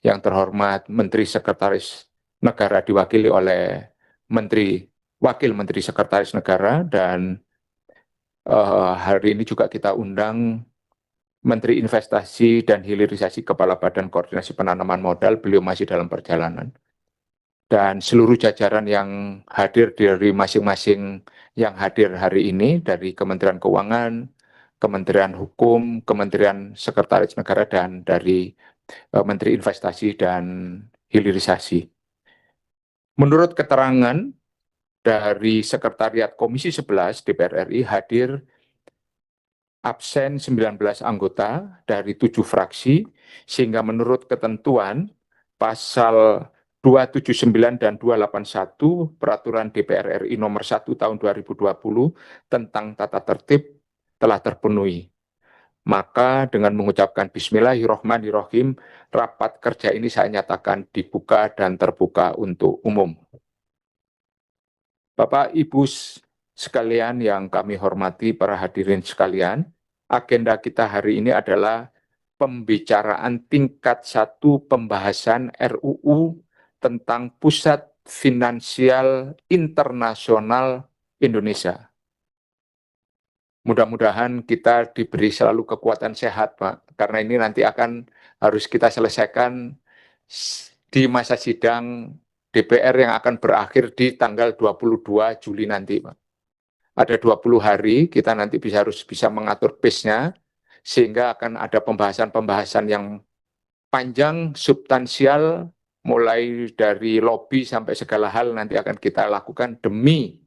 yang terhormat Menteri Sekretaris Negara diwakili oleh Wakil Menteri Sekretaris Negara, dan hari ini juga kita undang Menteri Investasi dan Hilirisasi Kepala Badan Koordinasi Penanaman Modal, beliau masih dalam perjalanan. Dan seluruh jajaran yang hadir dari masing-masing yang hadir hari ini, dari Kementerian Keuangan, Kementerian Hukum, Kementerian Sekretaris Negara, dan dari Menteri Investasi dan Hilirisasi. Menurut keterangan dari Sekretariat Komisi 11 DPR RI, hadir absen 19 anggota dari 7 fraksi, sehingga menurut ketentuan pasal 279 dan 281 Peraturan DPR RI nomor 1 tahun 2020 tentang tata tertib telah terpenuhi. Maka dengan mengucapkan Bismillahirrohmanirrohim, rapat kerja ini saya nyatakan dibuka dan terbuka untuk umum. Bapak Ibu sekalian yang kami hormati, para hadirin sekalian, agenda kita hari ini adalah pembicaraan tingkat 1 pembahasan RUU tentang Pusat Finansial Internasional Indonesia. Mudah-mudahan kita diberi selalu kekuatan sehat, Pak, karena ini nanti akan harus kita selesaikan di masa sidang DPR yang akan berakhir di tanggal 22 Juli nanti, Pak. Ada 20 hari, kita nanti harus bisa mengatur pace-nya, sehingga akan ada pembahasan-pembahasan yang panjang, substansial, mulai dari lobby sampai segala hal nanti akan kita lakukan demi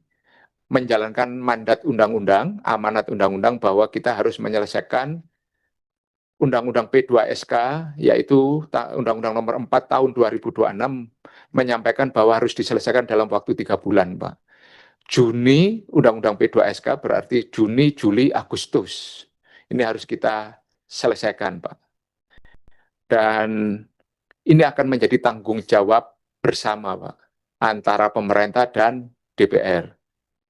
menjalankan mandat undang-undang, amanat undang-undang, bahwa kita harus menyelesaikan Undang-Undang P2SK, yaitu Undang-Undang Nomor 4 Tahun 2026, menyampaikan bahwa harus diselesaikan dalam waktu 3 bulan, Pak. Juni, Undang-Undang P2SK berarti Juni, Juli, Agustus. Ini harus kita selesaikan, Pak. Dan ini akan menjadi tanggung jawab bersama, Pak, antara pemerintah dan DPR.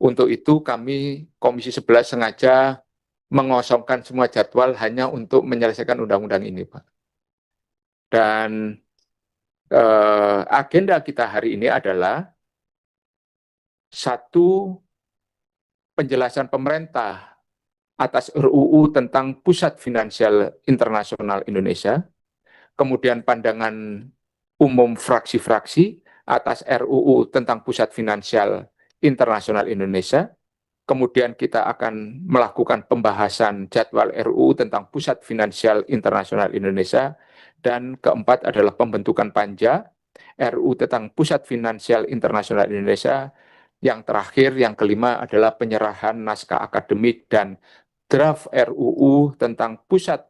Untuk itu kami Komisi 11 sengaja mengosongkan semua jadwal hanya untuk menyelesaikan undang-undang ini, Pak. Dan agenda kita hari ini adalah satu, penjelasan pemerintah atas RUU tentang Pusat Finansial Internasional Indonesia, kemudian pandangan umum fraksi-fraksi atas RUU tentang Pusat Finansial Internasional Indonesia, kemudian kita akan melakukan pembahasan jadwal RUU tentang Pusat Finansial Internasional Indonesia, dan keempat adalah pembentukan panja RUU tentang Pusat Finansial Internasional Indonesia. Yang terakhir, yang kelima adalah penyerahan naskah akademik dan draft RUU tentang Pusat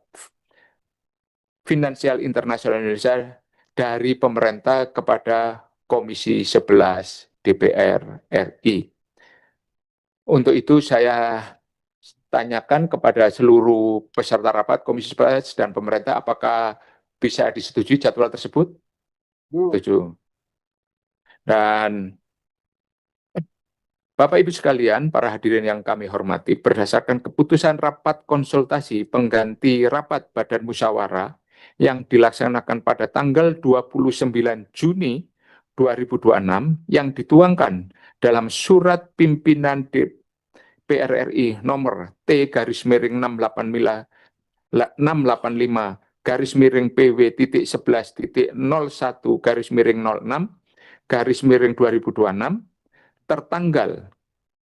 Finansial Internasional Indonesia dari pemerintah kepada Komisi 11 DPR RI. Untuk itu saya tanyakan kepada seluruh peserta rapat Komisi 11 dan pemerintah, apakah bisa disetujui jadwal tersebut? Setuju. Dan Bapak Ibu sekalian, para hadirin yang kami hormati, berdasarkan keputusan rapat konsultasi pengganti rapat Badan Musyawarah yang dilaksanakan pada tanggal 29 Juni 2026 yang dituangkan dalam surat pimpinan DPR RI nomor T-PRRI-11-11.11.01/06/2026 tertanggal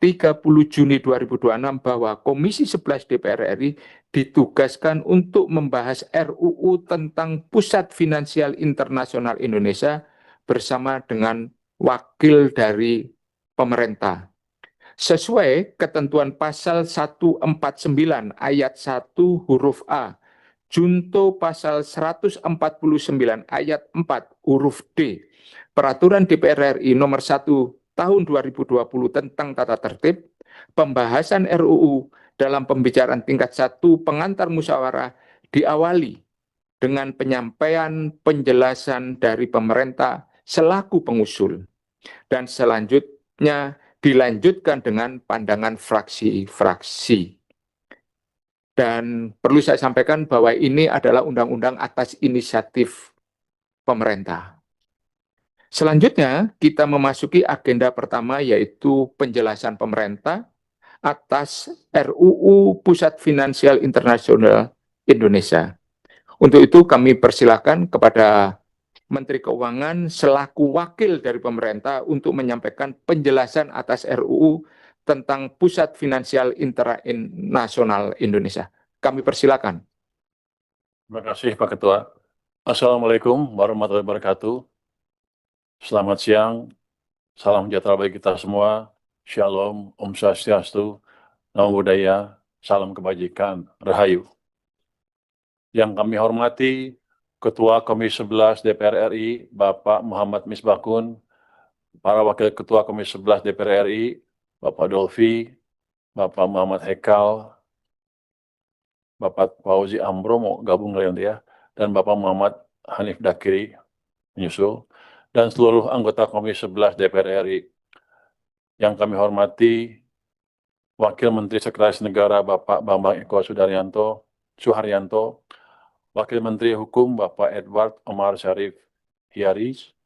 30 Juni 2026 bahwa Komisi 11 DPR RI ditugaskan untuk membahas RUU tentang Pusat Finansial Internasional Indonesia bersama dengan wakil dari pemerintah. Sesuai ketentuan pasal 149 ayat 1 huruf A, junto pasal 149 ayat 4 huruf D, Peraturan DPR RI nomor 1 tahun 2020 tentang tata tertib, pembahasan RUU dalam pembicaraan tingkat 1 pengantar musyawarah diawali dengan penyampaian penjelasan dari pemerintah selaku pengusul, dan selanjutnya dilanjutkan dengan pandangan fraksi-fraksi. Dan perlu saya sampaikan bahwa ini adalah undang-undang atas inisiatif pemerintah. Selanjutnya, kita memasuki agenda pertama, yaitu penjelasan pemerintah atas RUU Pusat Finansial Internasional Indonesia. Untuk itu kami persilakan kepada Menteri Keuangan selaku wakil dari pemerintah untuk menyampaikan penjelasan atas RUU tentang Pusat Finansial Internasional Indonesia. Kami persilakan. Terima kasih Pak Ketua. Assalamualaikum warahmatullahi wabarakatuh. Selamat siang, salam sejahtera bagi kita semua. Shalom, Om Swastiastu, Namo Buddhaya, salam kebajikan, Rahayu. Yang kami hormati Ketua Komisi 11 DPR RI, Bapak Muhammad Misbakun, para Wakil Ketua Komisi 11 DPR RI, Bapak Dolfi, Bapak Muhammad Hekal, Bapak Fauzi Amro mau gabung kali nanti ya, dan Bapak Muhammad Hanif Dakiri menyusul, dan seluruh anggota Komisi 11 DPR RI. Yang kami hormati Wakil Menteri Sekretaris Negara Bapak Bambang Eko Suharyanto, Wakil Menteri Hukum Bapak Edward Omar Syarif Hiaris,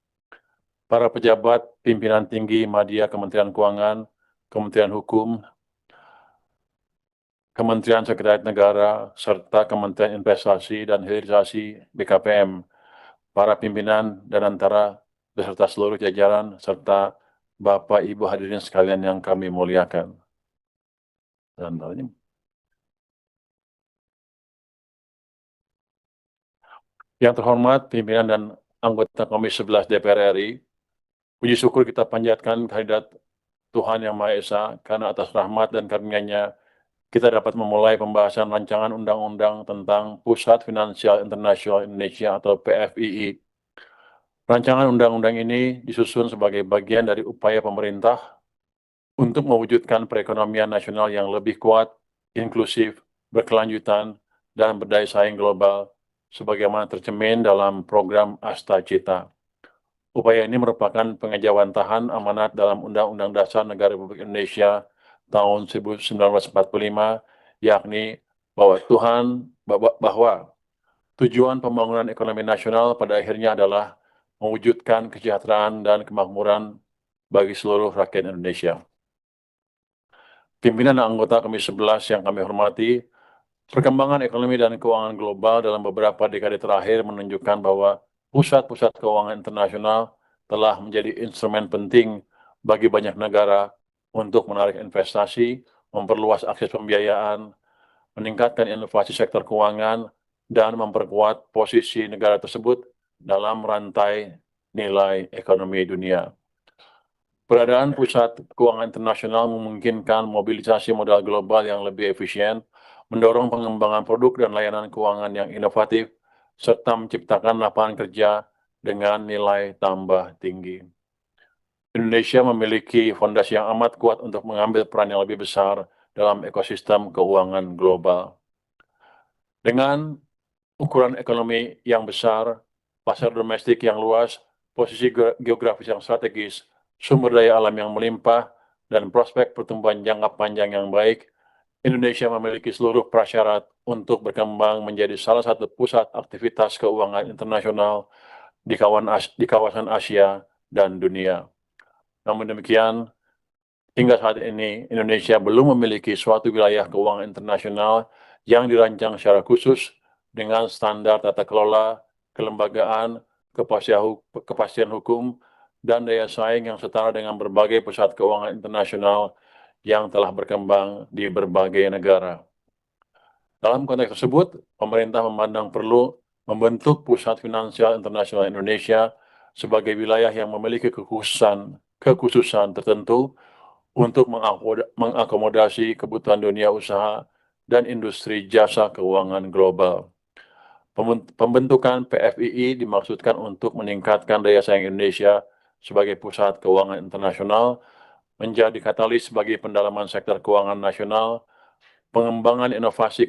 para pejabat pimpinan tinggi Madya Kementerian Keuangan, Kementerian Hukum, Kementerian Sekretariat Negara, serta Kementerian Investasi dan Hilirisasi BKPM, para pimpinan dan antara beserta seluruh jajaran, serta Bapak Ibu hadirin sekalian yang kami muliakan. Yang terhormat pimpinan dan anggota Komisi 11 DPR RI, puji syukur kita panjatkan kehadirat Tuhan Yang Maha Esa, karena atas rahmat dan karunia-Nya kita dapat memulai pembahasan rancangan undang-undang tentang Pusat Finansial Internasional Indonesia atau PFII. Rancangan undang-undang ini disusun sebagai bagian dari upaya pemerintah untuk mewujudkan perekonomian nasional yang lebih kuat, inklusif, berkelanjutan, dan berdaya saing global, sebagaimana tercermin dalam program Asta Cita. Upaya ini merupakan pengejawantahan amanat dalam Undang-Undang Dasar Negara Republik Indonesia tahun 1945, yakni bahwa tujuan pembangunan ekonomi nasional pada akhirnya adalah mewujudkan kesejahteraan dan kemakmuran bagi seluruh rakyat Indonesia. Pimpinan dan anggota Komisi 11 yang kami hormati, perkembangan ekonomi dan keuangan global dalam beberapa dekade terakhir menunjukkan bahwa pusat-pusat keuangan internasional telah menjadi instrumen penting bagi banyak negara untuk menarik investasi, memperluas akses pembiayaan, meningkatkan inovasi sektor keuangan, dan memperkuat posisi negara tersebut dalam rantai nilai ekonomi dunia. Peradaan pusat keuangan internasional memungkinkan mobilisasi modal global yang lebih efisien, mendorong pengembangan produk dan layanan keuangan yang inovatif, serta menciptakan lapangan kerja dengan nilai tambah tinggi. Indonesia memiliki fondasi yang amat kuat untuk mengambil peran yang lebih besar dalam ekosistem keuangan global. Dengan ukuran ekonomi yang besar, pasar domestik yang luas, posisi geografis yang strategis, sumber daya alam yang melimpah, dan prospek pertumbuhan jangka panjang yang baik, Indonesia memiliki seluruh prasyarat untuk berkembang menjadi salah satu pusat aktivitas keuangan internasional di kawasan Asia dan dunia. Namun demikian, hingga saat ini Indonesia belum memiliki suatu wilayah keuangan internasional yang dirancang secara khusus dengan standar tata kelola, kelembagaan, kepastian hukum, dan daya saing yang setara dengan berbagai pusat keuangan internasional yang telah berkembang di berbagai negara. Dalam konteks tersebut, pemerintah memandang perlu membentuk Pusat Finansial Internasional Indonesia sebagai wilayah yang memiliki kekhususan tertentu untuk mengakomodasi kebutuhan dunia usaha dan industri jasa keuangan global. Pembentukan PFII dimaksudkan untuk meningkatkan daya saing Indonesia sebagai pusat keuangan internasional, menjadi katalis bagi pendalaman sektor keuangan nasional, pengembangan inovasi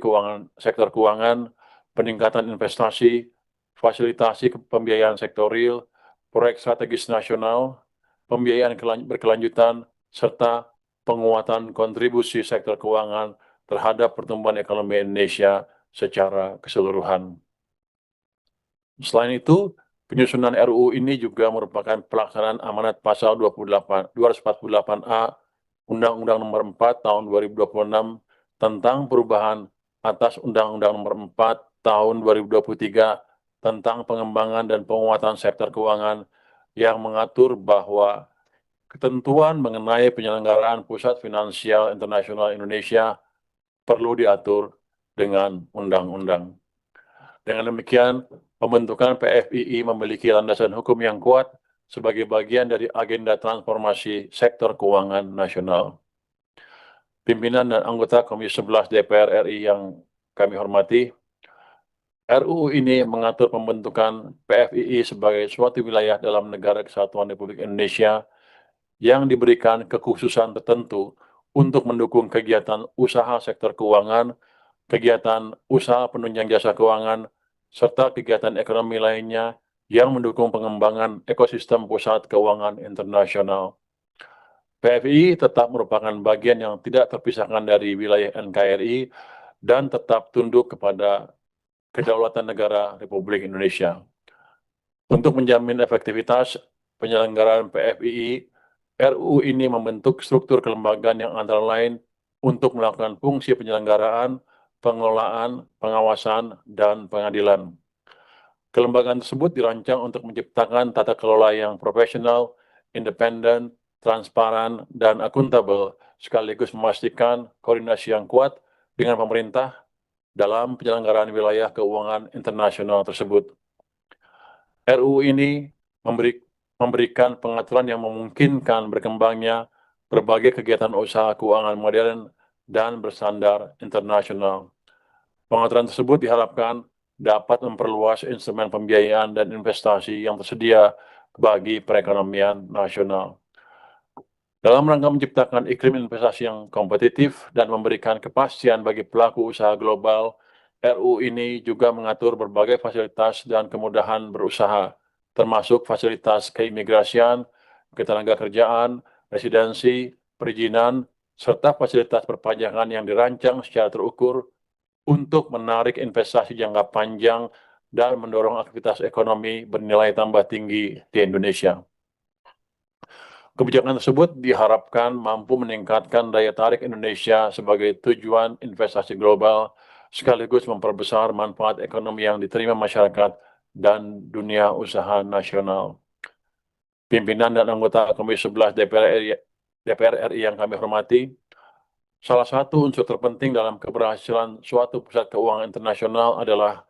sektor keuangan, peningkatan investasi, fasilitasi pembiayaan sektorial, proyek strategis nasional, pembiayaan berkelanjutan, serta penguatan kontribusi sektor keuangan terhadap pertumbuhan ekonomi Indonesia secara keseluruhan. Selain itu, Penyusunan RUU ini juga merupakan pelaksanaan amanat pasal 248A Undang-Undang Nomor 4 Tahun 2026 tentang perubahan atas Undang-Undang Nomor 4 Tahun 2023 tentang pengembangan dan penguatan sektor keuangan yang mengatur bahwa ketentuan mengenai penyelenggaraan Pusat Finansial Internasional Indonesia perlu diatur dengan undang-undang. Dengan demikian, pembentukan PFII memiliki landasan hukum yang kuat sebagai bagian dari agenda transformasi sektor keuangan nasional. Pimpinan dan anggota Komisi 11 DPR RI yang kami hormati, RUU ini mengatur pembentukan PFII sebagai suatu wilayah dalam Negara Kesatuan Republik Indonesia yang diberikan kekhususan tertentu untuk mendukung kegiatan usaha sektor keuangan, kegiatan usaha penunjang jasa keuangan, serta kegiatan ekonomi lainnya yang mendukung pengembangan ekosistem pusat keuangan internasional. PFI tetap merupakan bagian yang tidak terpisahkan dari wilayah NKRI dan tetap tunduk kepada kedaulatan negara Republik Indonesia. Untuk menjamin efektivitas penyelenggaraan PFII, RUU ini membentuk struktur kelembagaan yang antara lain untuk melakukan fungsi penyelenggaraan, pengelolaan, pengawasan, dan pengadilan. Kelembagaan tersebut dirancang untuk menciptakan tata kelola yang profesional, independen, transparan, dan akuntabel, sekaligus memastikan koordinasi yang kuat dengan pemerintah dalam penyelenggaraan wilayah keuangan internasional tersebut. RUU ini memberikan pengaturan yang memungkinkan berkembangnya berbagai kegiatan usaha keuangan modern dan bersandar internasional. Pengaturan tersebut diharapkan dapat memperluas instrumen pembiayaan dan investasi yang tersedia bagi perekonomian nasional. Dalam rangka menciptakan iklim investasi yang kompetitif dan memberikan kepastian bagi pelaku usaha global, RUU ini juga mengatur berbagai fasilitas dan kemudahan berusaha, termasuk fasilitas keimigrasian, ketenagakerjaan, residensi, perizinan, serta fasilitas perpajakan yang dirancang secara terukur untuk menarik investasi jangka panjang dan mendorong aktivitas ekonomi bernilai tambah tinggi di Indonesia. Kebijakan tersebut diharapkan mampu meningkatkan daya tarik Indonesia sebagai tujuan investasi global, sekaligus memperbesar manfaat ekonomi yang diterima masyarakat dan dunia usaha nasional. Pimpinan dan anggota Komisi 11 DPR RI yang kami hormati, salah satu unsur terpenting dalam keberhasilan suatu pusat keuangan internasional adalah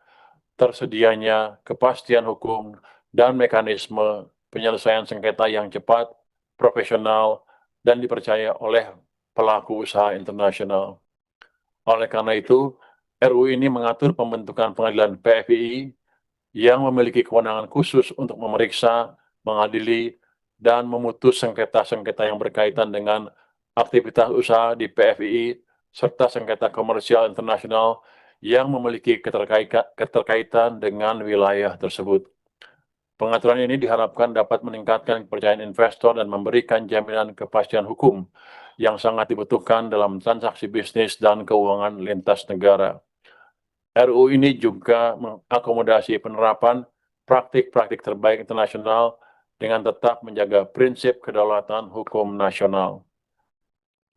tersedianya kepastian hukum dan mekanisme penyelesaian sengketa yang cepat, profesional, dan dipercaya oleh pelaku usaha internasional. Oleh karena itu, RUU ini mengatur pembentukan pengadilan PFII yang memiliki kewenangan khusus untuk memeriksa, mengadili, dan memutus sengketa-sengketa yang berkaitan dengan aktivitas usaha di PFII serta sengketa komersial internasional yang memiliki keterkaitan dengan wilayah tersebut. Pengaturan ini diharapkan dapat meningkatkan kepercayaan investor dan memberikan jaminan kepastian hukum yang sangat dibutuhkan dalam transaksi bisnis dan keuangan lintas negara. RUU ini juga mengakomodasi penerapan praktik-praktik terbaik internasional dengan tetap menjaga prinsip kedaulatan hukum nasional.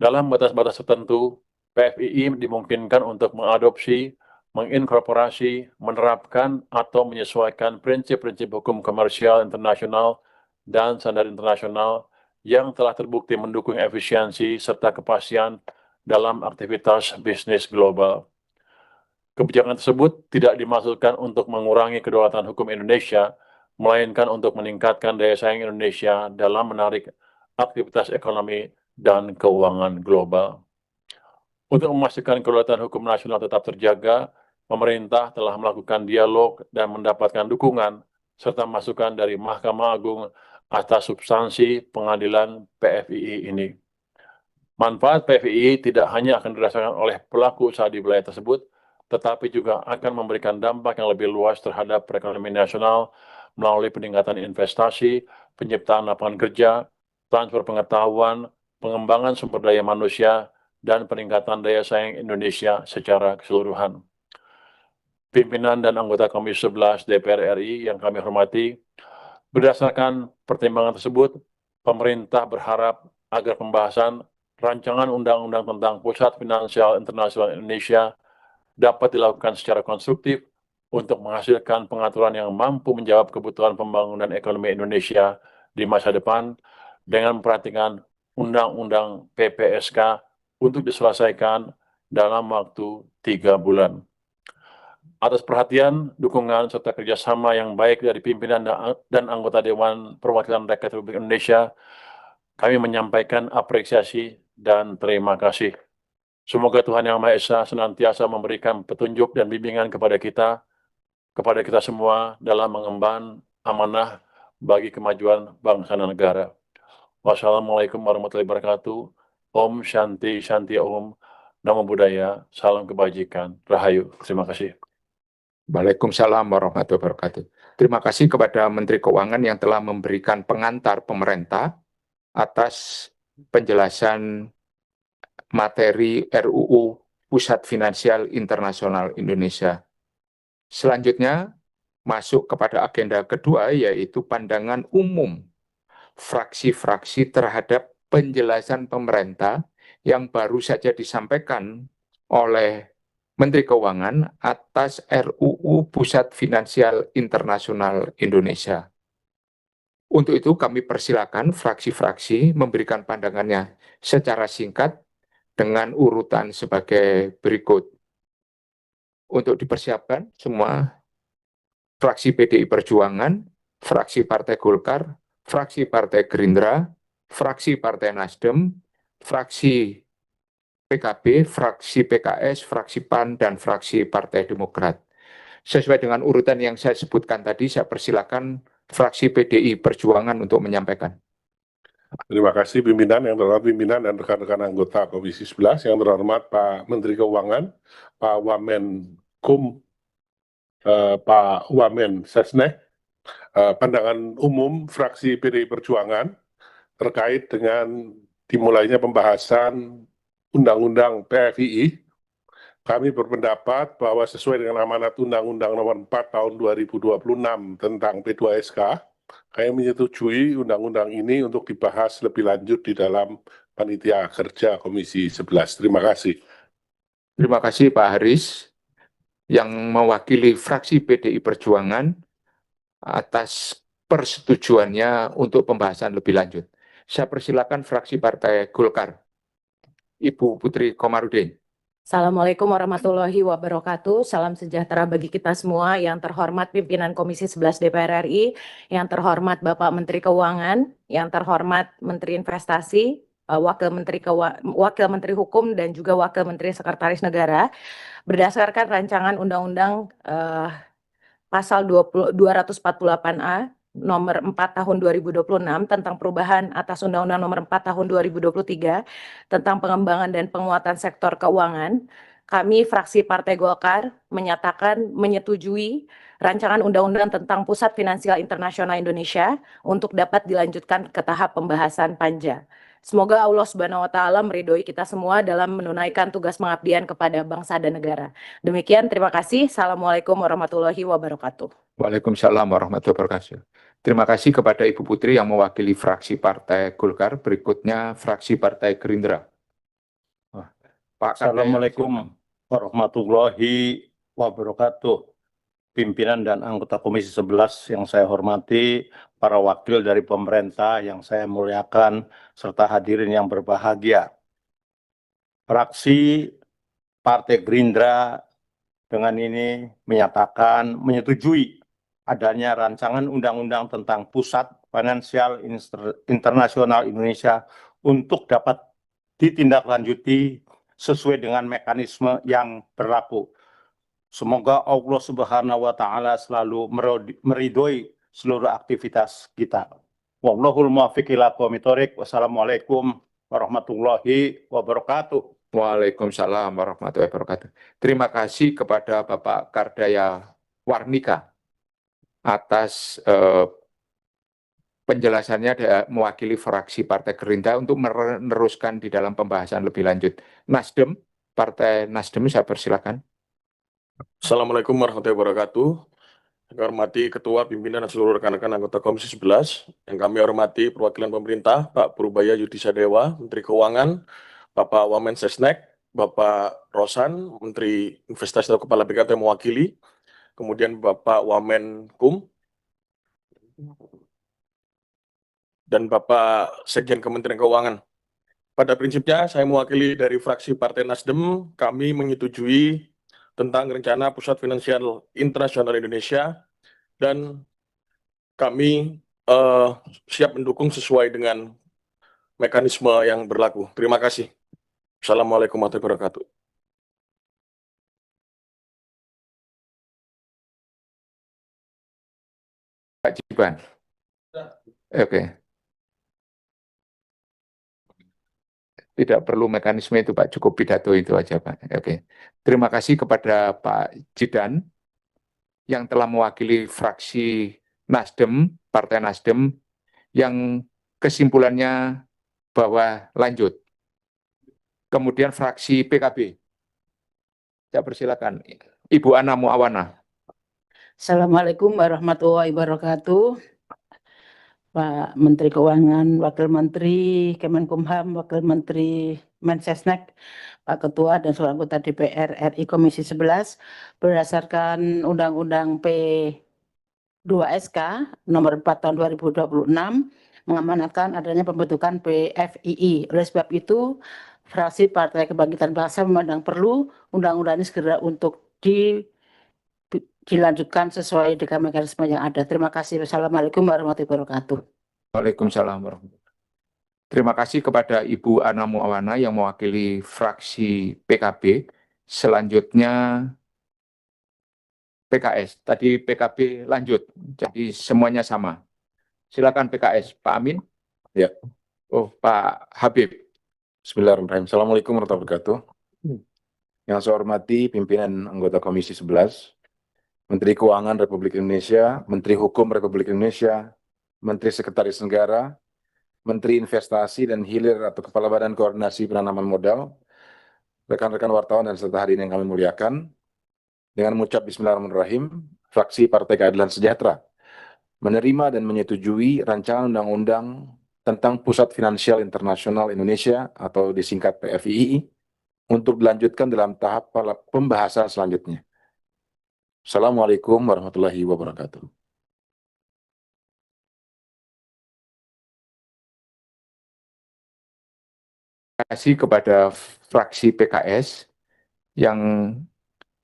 Dalam batas-batas tertentu, PFII dimungkinkan untuk mengadopsi, menginkorporasi, menerapkan, atau menyesuaikan prinsip-prinsip hukum komersial internasional dan standar internasional yang telah terbukti mendukung efisiensi serta kepastian dalam aktivitas bisnis global. Kebijakan tersebut tidak dimaksudkan untuk mengurangi kedaulatan hukum Indonesia, melainkan untuk meningkatkan daya saing Indonesia dalam menarik aktivitas ekonomi dan keuangan global. Untuk memastikan kedaulatan hukum nasional tetap terjaga, pemerintah telah melakukan dialog dan mendapatkan dukungan serta masukan dari Mahkamah Agung atas substansi pengadilan PFII ini. Manfaat PFII tidak hanya akan dirasakan oleh pelaku usaha di wilayah tersebut, tetapi juga akan memberikan dampak yang lebih luas terhadap perekonomian nasional melalui peningkatan investasi, penciptaan lapangan kerja, transfer pengetahuan, pengembangan sumber daya manusia, dan peningkatan daya saing Indonesia secara keseluruhan. Pimpinan dan anggota Komisi 11 DPR RI yang kami hormati, Berdasarkan pertimbangan tersebut, pemerintah berharap agar pembahasan rancangan undang-undang tentang Pusat Finansial Internasional Indonesia dapat dilakukan secara konstruktif untuk menghasilkan pengaturan yang mampu menjawab kebutuhan pembangunan ekonomi Indonesia di masa depan dengan memperhatikan Undang-Undang PPSK untuk diselesaikan dalam waktu 3 bulan. Atas perhatian, dukungan, serta kerjasama yang baik dari pimpinan dan anggota Dewan Perwakilan Rakyat Republik Indonesia, kami menyampaikan apresiasi dan terima kasih. Semoga Tuhan Yang Maha Esa senantiasa memberikan petunjuk dan bimbingan kepada kita semua dalam mengemban amanah bagi kemajuan bangsa dan negara. Wassalamualaikum warahmatullahi wabarakatuh. Om Shanti Shanti Om. Namo Buddhaya. Salam kebajikan. Rahayu. Terima kasih. Waalaikumsalam warahmatullahi wabarakatuh. Terima kasih kepada Menteri Keuangan yang telah memberikan pengantar pemerintah atas penjelasan materi RUU Pusat Finansial Internasional Indonesia. Selanjutnya, masuk kepada agenda kedua, yaitu pandangan umum fraksi-fraksi terhadap penjelasan pemerintah yang baru saja disampaikan oleh Menteri Keuangan atas RUU Pusat Finansial Internasional Indonesia. Untuk itu kami persilakan fraksi-fraksi memberikan pandangannya secara singkat dengan urutan sebagai berikut. Untuk dipersiapkan semua fraksi PDI Perjuangan, fraksi Partai Golkar, fraksi Partai Gerindra, fraksi Partai Nasdem, fraksi PKB, fraksi PKS, fraksi PAN, dan fraksi Partai Demokrat. Sesuai dengan urutan yang saya sebutkan tadi, saya persilakan fraksi PDI Perjuangan untuk menyampaikan. Terima kasih pimpinan, yang terhormat pimpinan dan rekan-rekan anggota Komisi 11, yang terhormat Pak Menteri Keuangan, Pak Wamenkum, Pak Wamen Sesnek, pandangan umum fraksi PDI Perjuangan terkait dengan dimulainya pembahasan Undang-Undang PFII. Kami berpendapat bahwa sesuai dengan amanat Undang-Undang Nomor 4 Tahun 2026 tentang P2SK, kami menyetujui undang-undang ini untuk dibahas lebih lanjut di dalam Panitia Kerja Komisi 11. Terima kasih. Terima kasih Pak Haris yang mewakili fraksi PDI Perjuangan atas persetujuannya untuk pembahasan lebih lanjut. Saya persilakan fraksi Partai Golkar, Ibu Putri Komarudin. Assalamualaikum warahmatullahi wabarakatuh. Salam sejahtera bagi kita semua. Yang terhormat pimpinan Komisi 11 DPR RI, yang terhormat Bapak Menteri Keuangan, yang terhormat Menteri Investasi, Wakil Menteri Hukum, dan juga Wakil Menteri Sekretaris Negara. Berdasarkan rancangan Undang-Undang Pasal 248A Nomor 4 Tahun 2026 tentang perubahan atas Undang-Undang Nomor 4 Tahun 2023 tentang pengembangan dan penguatan sektor keuangan, kami fraksi Partai Golkar menyetujui rancangan Undang-Undang tentang Pusat Finansial Internasional Indonesia untuk dapat dilanjutkan ke tahap pembahasan panja. Semoga Allah Subhanahu wa Ta'ala meridhoi kita semua dalam menunaikan tugas pengabdian kepada bangsa dan negara. Demikian, terima kasih. Assalamualaikum warahmatullahi wabarakatuh. Waalaikumsalam warahmatullahi wabarakatuh. Terima kasih kepada Ibu Putri yang mewakili fraksi Partai Golkar. Berikutnya fraksi Partai Gerindra. Pak Assalamualaikum warahmatullahi wabarakatuh. Pimpinan dan anggota Komisi 11 yang saya hormati, para wakil dari pemerintah yang saya muliakan, serta hadirin yang berbahagia. Fraksi Partai Gerindra dengan ini menyetujui adanya rancangan undang-undang tentang Pusat Finansial Internasional Indonesia untuk dapat ditindaklanjuti sesuai dengan mekanisme yang berlaku. Semoga Allah Subhanahu wa Ta'ala selalu meridhoi seluruh aktivitas kita. Wallahul muwaffiq ila aqwamit thoriq. Wassalamualaikum warahmatullahi wabarakatuh. Waalaikumsalam warahmatullahi wabarakatuh. Terima kasih kepada Bapak Kardaya Warnika atas penjelasannya mewakili fraksi Partai Gerindra untuk meneruskan di dalam pembahasan lebih lanjut. Nasdem, Partai Nasdem, saya persilakan. Assalamualaikum warahmatullahi wabarakatuh. Yang kami hormati Ketua, Pimpinan, dan seluruh rekan-rekan anggota Komisi 11. Yang kami hormati perwakilan pemerintah, Pak Purbaya Yudisadewa, Menteri Keuangan, Bapak Wamen Sesnek, Bapak Rosan, Menteri Investasi atau Kepala BKT mewakili, kemudian Bapak Wamen Kum, dan Bapak Sekjen Kementerian Keuangan. Pada prinsipnya, saya mewakili dari fraksi Partai Nasdem, kami menyetujui tentang rencana Pusat Finansial Internasional Indonesia, dan kami siap mendukung sesuai dengan mekanisme yang berlaku. Terima kasih. Assalamualaikum warahmatullahi wabarakatuh. Pak Jiban. Oke. Tidak perlu mekanisme itu, Pak. Cukup pidato itu aja, Pak. Oke. Terima kasih kepada Pak Jidan yang telah mewakili fraksi Nasdem, Partai Nasdem, yang kesimpulannya bahwa lanjut. Kemudian fraksi PKB. Saya persilakan. Ibu Ana Muawana. Assalamualaikum warahmatullahi wabarakatuh. Pak Menteri Keuangan, Wakil Menteri Kemenkumham, Wakil Menteri Mensesnek, Pak Ketua dan seluruh anggota DPR RI Komisi 11, berdasarkan Undang-Undang P2SK nomor 4 tahun 2026 mengamanatkan adanya pembentukan PFII. Oleh sebab itu, fraksi Partai Kebangkitan Bangsa memandang perlu undang-undang ini segera untuk dilanjutkan sesuai dengan mekanisme yang ada. Terima kasih. Wassalamualaikum warahmatullahi wabarakatuh. Waalaikumsalam warahmatullahi wabarakatuh. Terima kasih kepada Ibu Ana Muawana yang mewakili fraksi PKB. Selanjutnya PKS. Tadi PKB lanjut, jadi semuanya sama. Silakan PKS, Pak Amin. Ya. Oh, Pak Habib. Bismillahirrahmanirrahim. Assalamualaikum warahmatullahi wabarakatuh. Yang saya hormati pimpinan anggota Komisi 11, Menteri Keuangan Republik Indonesia, Menteri Hukum Republik Indonesia, Menteri Sekretaris Negara, Menteri Investasi dan Hilir atau Kepala Badan Koordinasi Penanaman Modal, rekan-rekan wartawan dan serta hadirin yang kami muliakan, dengan mengucap Bismillahirrahmanirrahim, fraksi Partai Keadilan Sejahtera menerima dan menyetujui rancangan undang-undang tentang Pusat Finansial Internasional Indonesia atau disingkat PFII untuk dilanjutkan dalam tahap pembahasan selanjutnya. Assalamualaikum warahmatullahi wabarakatuh. Terima kasih kepada fraksi PKS yang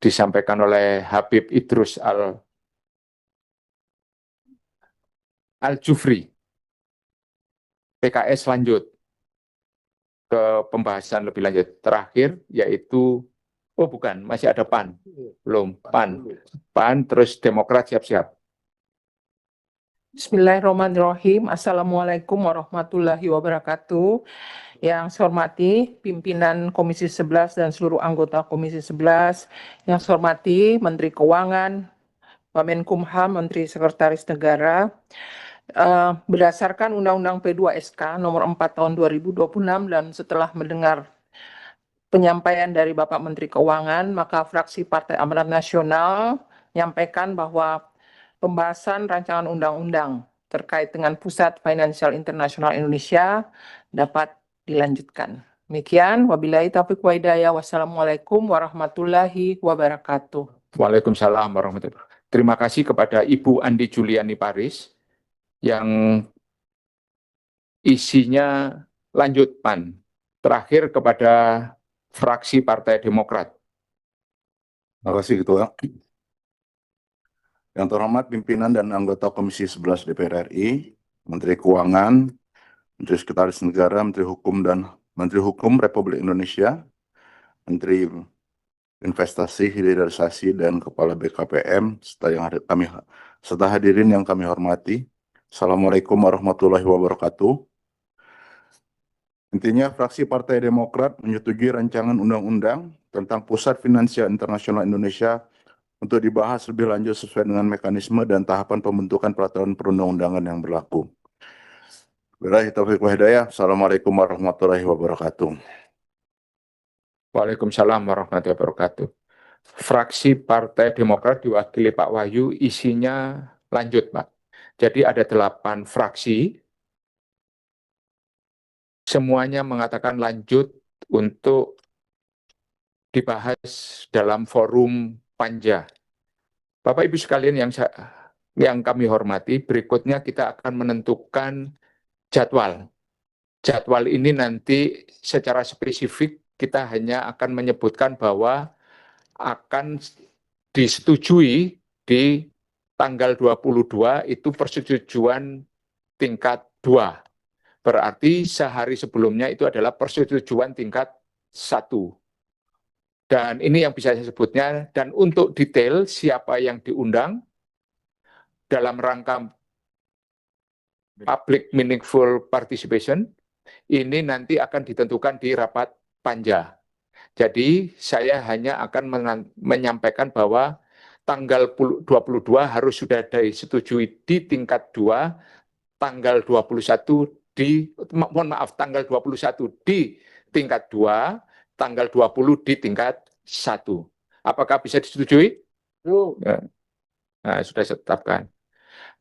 disampaikan oleh Habib Idrus Al-Jufri. PKS lanjut ke pembahasan lebih lanjut. Terakhir yaitu, oh bukan, masih ada PAN. Belum, PAN, terus Demokrat siap-siap. Bismillahirrahmanirrahim. Assalamualaikum warahmatullahi wabarakatuh. Yang saya hormati pimpinan Komisi 11 dan seluruh anggota Komisi 11. Yang saya hormati Menteri Keuangan, Wamenkumham, Menteri Sekretaris Negara. Berdasarkan Undang-Undang P2SK nomor 4 tahun 2026 dan setelah mendengar penyampaian dari Bapak Menteri Keuangan, maka fraksi Partai Amanat Nasional menyampaikan bahwa pembahasan rancangan undang-undang terkait dengan Pusat Finansial Internasional Indonesia dapat dilanjutkan. Demikian, wabillahi taufiq wa hidayah. Wassalamualaikum warahmatullahi wabarakatuh. Waalaikumsalam warahmatullahi wabarakatuh. Terima kasih kepada Ibu Andi Juliani Paris yang isinya lanjut PAN. Terakhir kepada fraksi Partai Demokrat. Terima kasih Ketua. Yang terhormat pimpinan dan anggota Komisi 11 DPR RI, Menteri Keuangan, Menteri Sekretaris Negara, Menteri Hukum Republik Indonesia, Menteri Investasi, Hilirisasi, dan Kepala BKPM, serta hadirin yang kami hormati. Assalamualaikum warahmatullahi wabarakatuh. Intinya, fraksi Partai Demokrat menyetujui rancangan undang-undang tentang Pusat Finansial Internasional Indonesia untuk dibahas lebih lanjut sesuai dengan mekanisme dan tahapan pembentukan peraturan perundang-undangan yang berlaku. Wabillahi taufiq wal hidayah. Assalamualaikum warahmatullahi wabarakatuh. Waalaikumsalam warahmatullahi wabarakatuh. fraksi Partai Demokrat diwakili Pak Wahyu, isinya lanjut, Pak. Jadi ada 8 fraksi, semuanya mengatakan lanjut untuk dibahas dalam forum panja. Bapak Ibu sekalian yang kami hormati, berikutnya kita akan menentukan jadwal. Jadwal ini nanti secara spesifik kita hanya akan menyebutkan bahwa akan disetujui di tanggal 22 itu persetujuan tingkat 2. Berarti sehari sebelumnya itu adalah persetujuan tingkat 1. Dan ini yang bisa saya sebutnya. Dan untuk detail siapa yang diundang dalam rangka public meaningful participation, ini nanti akan ditentukan di rapat panja. Jadi saya hanya akan menyampaikan bahwa tanggal 22 harus sudah disetujui di tingkat 2, tanggal 21 tanggal 21 di tingkat 2, tanggal 20 di tingkat 1. Apakah bisa disetujui? Nah, sudah saya tetapkan.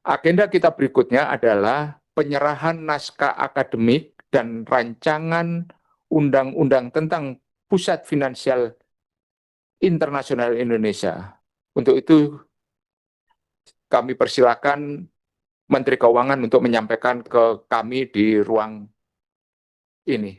Agenda kita berikutnya adalah penyerahan naskah akademik dan rancangan undang-undang tentang Pusat Finansial Internasional Indonesia. Untuk itu kami persilakan Menteri Keuangan untuk menyampaikan ke kami di ruang ini.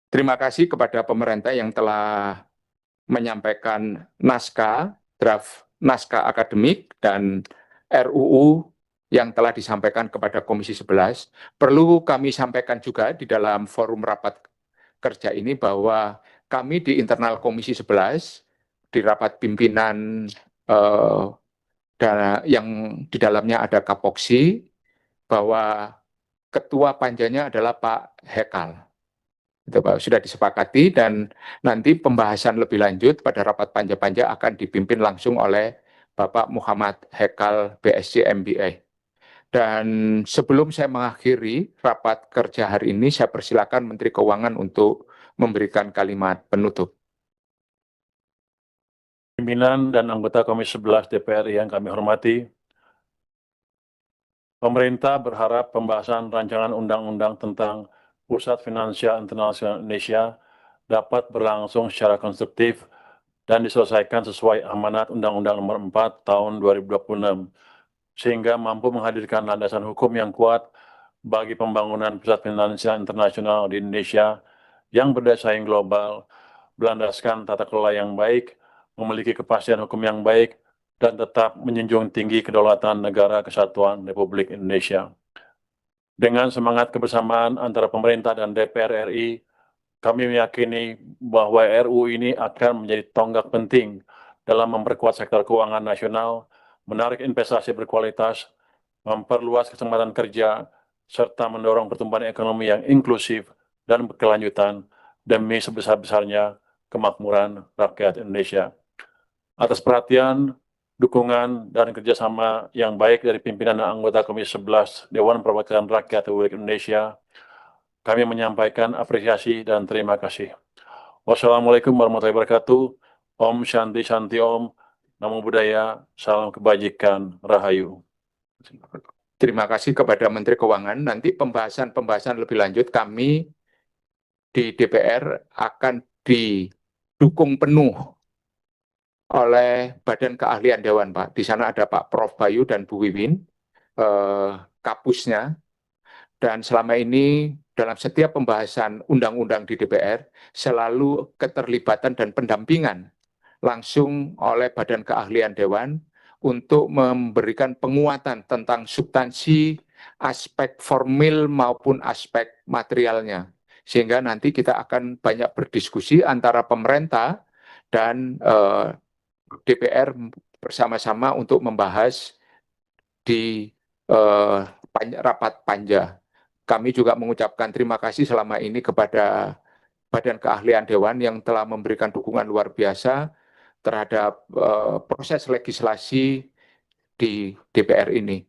Terima kasih kepada pemerintah yang telah menyampaikan draft naskah akademik dan RUU yang telah disampaikan kepada Komisi 11. Perlu kami sampaikan juga di dalam forum rapat kerja ini bahwa kami di internal Komisi 11, di rapat pimpinan yang di dalamnya ada Kapoksi, bahwa ketua panjanya adalah Pak Hekal. Itu Pak, sudah disepakati dan nanti pembahasan lebih lanjut pada rapat panja-panja akan dipimpin langsung oleh Bapak Muhammad Hekal BSc MBA. Dan sebelum saya mengakhiri rapat kerja hari ini, saya persilakan Menteri Keuangan untuk memberikan kalimat penutup. Pimpinan dan anggota Komisi 11 DPR yang kami hormati, pemerintah berharap pembahasan rancangan undang-undang tentang Pusat Finansial Internasional Indonesia dapat berlangsung secara konstruktif dan diselesaikan sesuai amanat Undang-Undang Nomor 4 Tahun 2026, sehingga mampu menghadirkan landasan hukum yang kuat bagi pembangunan Pusat Finansial Internasional di Indonesia yang berdaya saing global, berlandaskan tata kelola yang baik, memiliki kepastian hukum yang baik, dan tetap menjunjung tinggi kedaulatan negara kesatuan Republik Indonesia. Dengan semangat kebersamaan antara pemerintah dan DPR RI, kami meyakini bahwa RUU ini akan menjadi tonggak penting dalam memperkuat sektor keuangan nasional, menarik investasi berkualitas, memperluas kesempatan kerja, serta mendorong pertumbuhan ekonomi yang inklusif dan berkelanjutan demi sebesar-besarnya kemakmuran rakyat Indonesia. Atas perhatian, dukungan, dan kerjasama yang baik dari pimpinan dan anggota Komisi 11 Dewan Perwakilan Rakyat Republik Indonesia, kami menyampaikan apresiasi dan terima kasih. Wassalamualaikum warahmatullahi wabarakatuh. Om Shanti Shanti Om. Namo Buddhaya. Salam kebajikan. Rahayu. Terima kasih kepada Menteri Keuangan. Nanti pembahasan lebih lanjut kami di DPR akan didukung penuh oleh Badan Keahlian Dewan, Pak. Di sana ada Pak Prof. Bayu dan Bu Wiwin, kapusnya. Dan selama ini dalam setiap pembahasan undang-undang di DPR selalu keterlibatan dan pendampingan langsung oleh Badan Keahlian Dewan untuk memberikan penguatan tentang substansi aspek formil maupun aspek materialnya. Sehingga nanti kita akan banyak berdiskusi antara pemerintah dan DPR bersama-sama untuk membahas di rapat panja. Kami juga mengucapkan terima kasih selama ini kepada Badan Keahlian Dewan yang telah memberikan dukungan luar biasa terhadap proses legislasi di DPR ini.